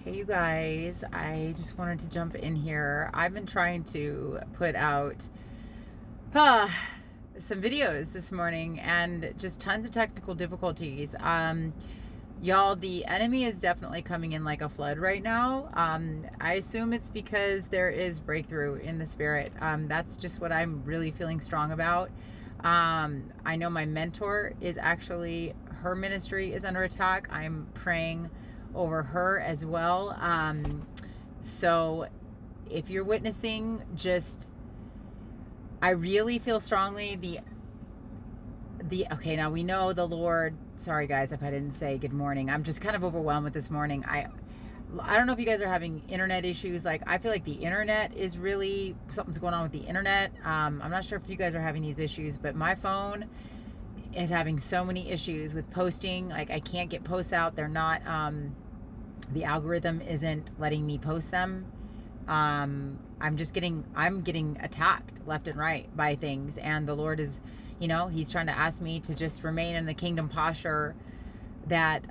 Hey, you guys, I just wanted to jump in here. I've been trying to put out uh, some videos this morning and just tons of technical difficulties. Y'all, the enemy is definitely coming in like a flood right now. I assume it's because there is breakthrough in the spirit. That's just what I'm really feeling strong about. I know my mentor is actually, her ministry is under attack. I'm praying over her as well. So if you're witnessing, I really feel strongly okay, now we know the Lord. Sorry guys if I didn't say good morning. I'm just kind of overwhelmed with this morning. I don't know if you guys are having internet issues. Like, I feel like the internet is really, something's going on with the internet. I'm not sure if you guys are having these issues, but my phone is having so many issues with posting. Like, I can't get posts out. They're not, the algorithm isn't letting me post them. I'm getting attacked left and right by things. And the Lord is, he's trying to ask me to just remain in the kingdom posture that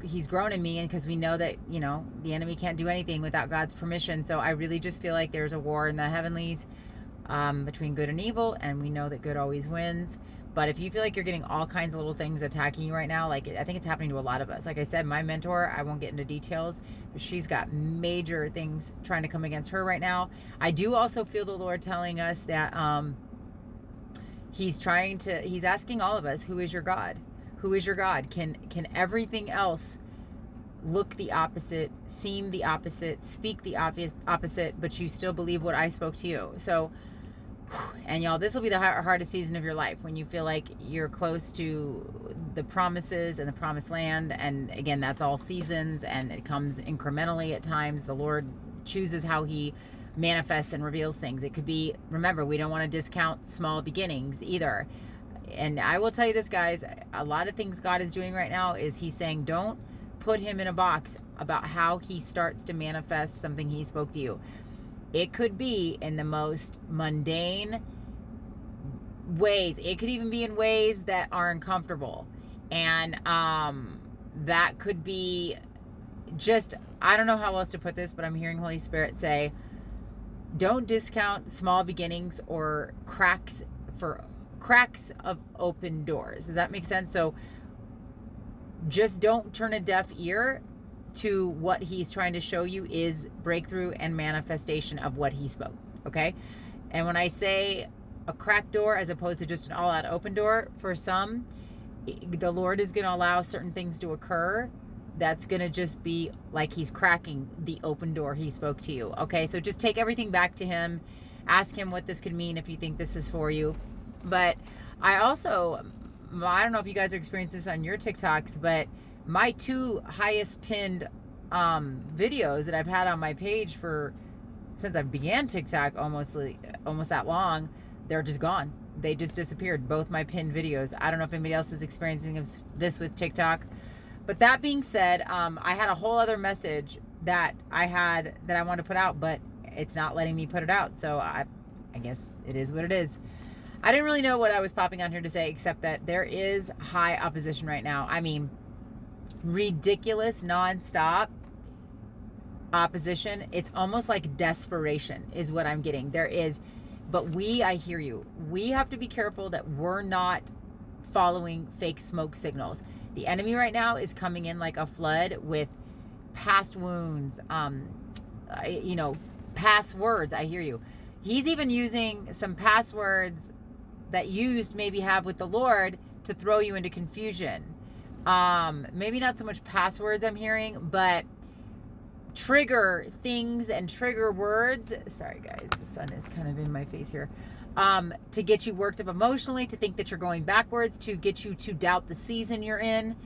he's grown in me. And because we know that, the enemy can't do anything without God's permission. So I really just feel like there's a war in the heavenlies, between good and evil. And we know that good always wins. But if you feel like you're getting all kinds of little things attacking you right now, like, I think it's happening to a lot of us. Like I said, my mentor, I won't get into details, but she's got major things trying to come against her right now. I do also feel the Lord telling us that he's asking all of us, who is your God? Who is your God? Can everything else look the opposite, seem the opposite, speak the opposite, but you still believe what I spoke to you? So, and y'all, this will be the hardest season of your life, when you feel like you're close to the promises and the promised land. And again, that's all seasons, and it comes incrementally at times. The Lord chooses how he manifests and reveals things. It could be, remember, we don't want to discount small beginnings either. And I will tell you this, guys, a lot of things God is doing right now is he's saying, don't put him in a box about how he starts to manifest something he spoke to you. It could be in the most mundane ways. It could even be in ways that are uncomfortable. And that could be just, I don't know how else to put this, but I'm hearing Holy Spirit say, don't discount small beginnings or cracks of open doors. Does that make sense? So just don't turn a deaf ear to what he's trying to show you is breakthrough and manifestation of what he spoke. Okay. And when I say a cracked door as opposed to just an all out open door, for some, the Lord is going to allow certain things to occur. That's going to just be like he's cracking the open door he spoke to you. Okay. So just take everything back to him. Ask him what this could mean if you think this is for you. But I don't know if you guys are experiencing this on your TikToks, but my two highest pinned videos that I've had on my page since I began TikTok, almost that long, they're just gone. They just disappeared. Both my pinned videos. I don't know if anybody else is experiencing this with TikTok. But that being said, I had a whole other message that I wanted to put out, but it's not letting me put it out. So I guess it is what it is. I didn't really know what I was popping on here to say, except that there is high opposition right now. I mean, ridiculous, nonstop opposition. It's almost like desperation is what I'm getting. There is, but I hear you. We have to be careful that we're not following fake smoke signals. The enemy right now is coming in like a flood with past wounds, past words. I hear you. He's even using some passwords that you maybe have with the Lord to throw you into confusion. Maybe not so much passwords I'm hearing, but trigger things and trigger words. Sorry guys, the sun is kind of in my face here. To get you worked up emotionally, to think that you're going backwards, to get you to doubt the season you're in.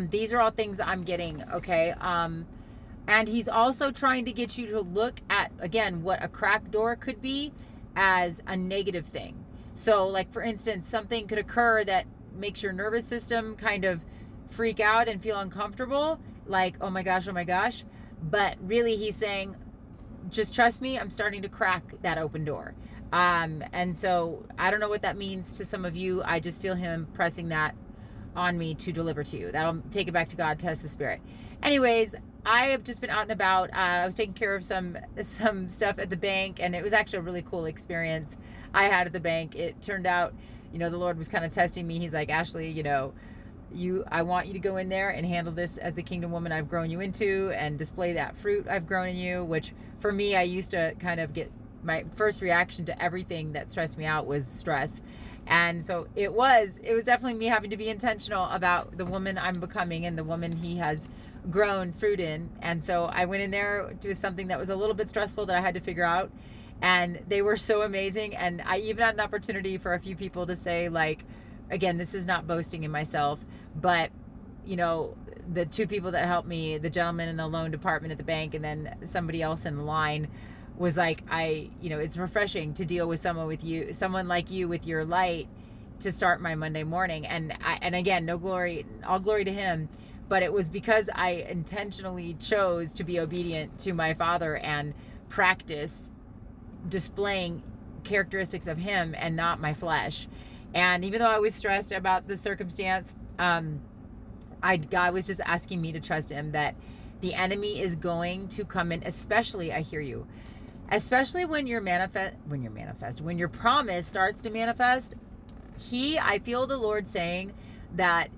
These are all things I'm getting, okay? And he's also trying to get you to look at, again, what a cracked door could be as a negative thing. So, like, for instance, something could occur that makes your nervous system kind of freak out and feel uncomfortable, like, oh my gosh. But really, he's saying, just trust me, I'm starting to crack that open door. And so I don't know what that means to some of you. I just feel him pressing that on me to deliver to you. That'll take it back to God, test the spirit. Anyways, I have just been out and about. I was taking care of some stuff at the bank, and it was actually a really cool experience I had at the bank. It turned out, the Lord was kind of testing me. He's like, Ashley, I want you to go in there and handle this as the kingdom woman I've grown you into, and display that fruit I've grown in you. Which for me, I used to kind of get, my first reaction to everything that stressed me out was stress. And so it was definitely me having to be intentional about the woman I'm becoming and the woman he has grown fruit in. And so I went in there to something that was a little bit stressful that I had to figure out. And they were so amazing. And I even had an opportunity for a few people to say, like, again, this is not boasting in myself, but the two people that helped me, the gentleman in the loan department at the bank, and then somebody else in the line, was like, it's refreshing to deal with someone like you with your light, to start my Monday morning. And again, all glory to him. But it was because I intentionally chose to be obedient to my Father and practice displaying characteristics of him and not my flesh. And even though I was stressed about the circumstance, God was just asking me to trust him, that the enemy is going to come in, especially, I hear you, especially when your promise starts to manifest. I feel the Lord saying that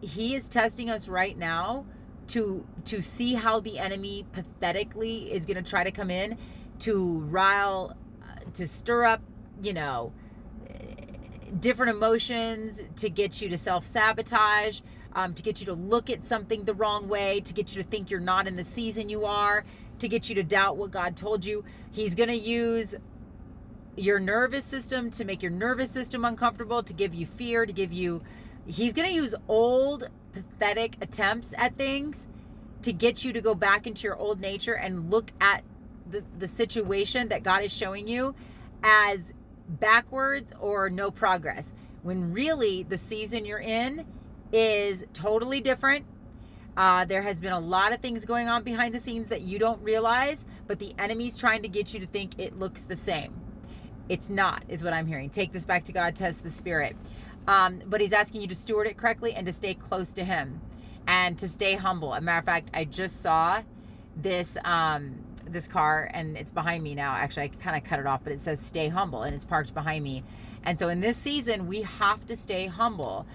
he is testing us right now to see how the enemy pathetically is going to try to come in to stir up, different emotions, to get you to self-sabotage, to get you to look at something the wrong way, to get you to think you're not in the season you are, to get you to doubt what God told you. He's going to use your nervous system to make your nervous system uncomfortable, to give you fear, he's going to use old, pathetic attempts at things to get you to go back into your old nature and look at the situation that God is showing you as backwards or no progress, when really the season you're in is totally different. There has been a lot of things going on behind the scenes that you don't realize, but the enemy's trying to get you to think it looks the same. It's not, is what I'm hearing. Take this back to God, test the spirit. But he's asking you to steward it correctly and to stay close to him and to stay humble. As a matter of fact, I just saw this car, and it's behind me now. Actually, I kind of cut it off, but it says stay humble, and it's parked behind me. And so in this season, we have to stay humble.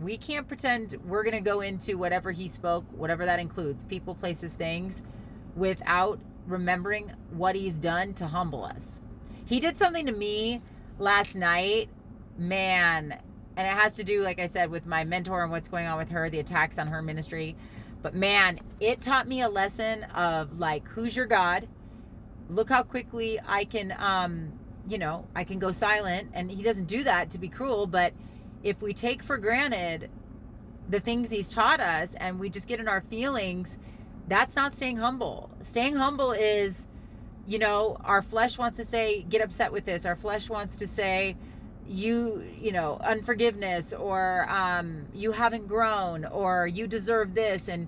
We can't pretend we're going to go into whatever he spoke, whatever that includes, people, places, things, without remembering what he's done to humble us. He did something to me last night, man, and it has to do, like I said, with my mentor and what's going on with her, the attacks on her ministry. But man, it taught me a lesson of, like, who's your God? Look how quickly I can, I can go silent. And he doesn't do that to be cruel, but if we take for granted the things he's taught us and we just get in our feelings, that's not staying humble. Staying humble is, our flesh wants to say, get upset with this. Our flesh wants to say, unforgiveness, or you haven't grown, or you deserve this. And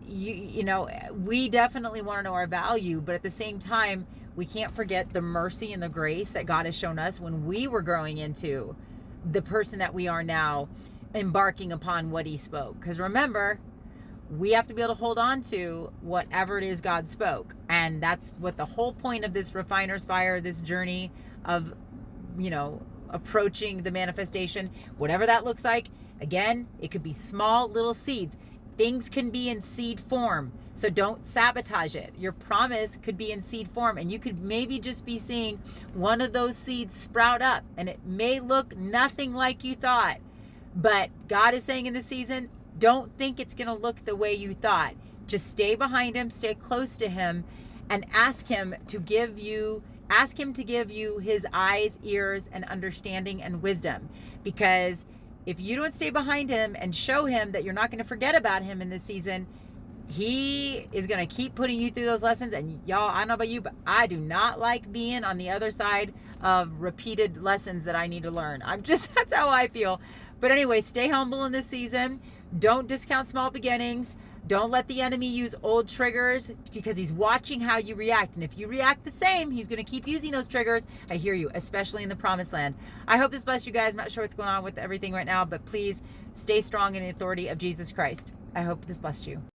we definitely want to know our value, but at the same time, we can't forget the mercy and the grace that God has shown us when we were growing into the person that we are now, embarking upon what he spoke. Because remember, we have to be able to hold on to whatever it is God spoke. And that's what the whole point of this refiner's fire, this journey of, approaching the manifestation, whatever that looks like. Again, it could be small little seeds. Things can be in seed form. So don't sabotage it. Your promise could be in seed form, and you could maybe just be seeing one of those seeds sprout up, and it may look nothing like you thought. But God is saying in this season, don't think it's going to look the way you thought. Just stay behind him, stay close to him, and ask him to give you his eyes, ears, and understanding and wisdom. Because if you don't stay behind him and show him that you're not going to forget about him in this season, he is going to keep putting you through those lessons. And y'all, I don't know about you, but I do not like being on the other side of repeated lessons that I need to learn. That's how I feel. But anyway, stay humble in this season. Don't discount small beginnings. Don't let the enemy use old triggers, because he's watching how you react. And if you react the same, he's going to keep using those triggers. I hear you, especially in the promised land. I hope this blessed you guys. I'm not sure what's going on with everything right now, but please stay strong in the authority of Jesus Christ. I hope this blessed you.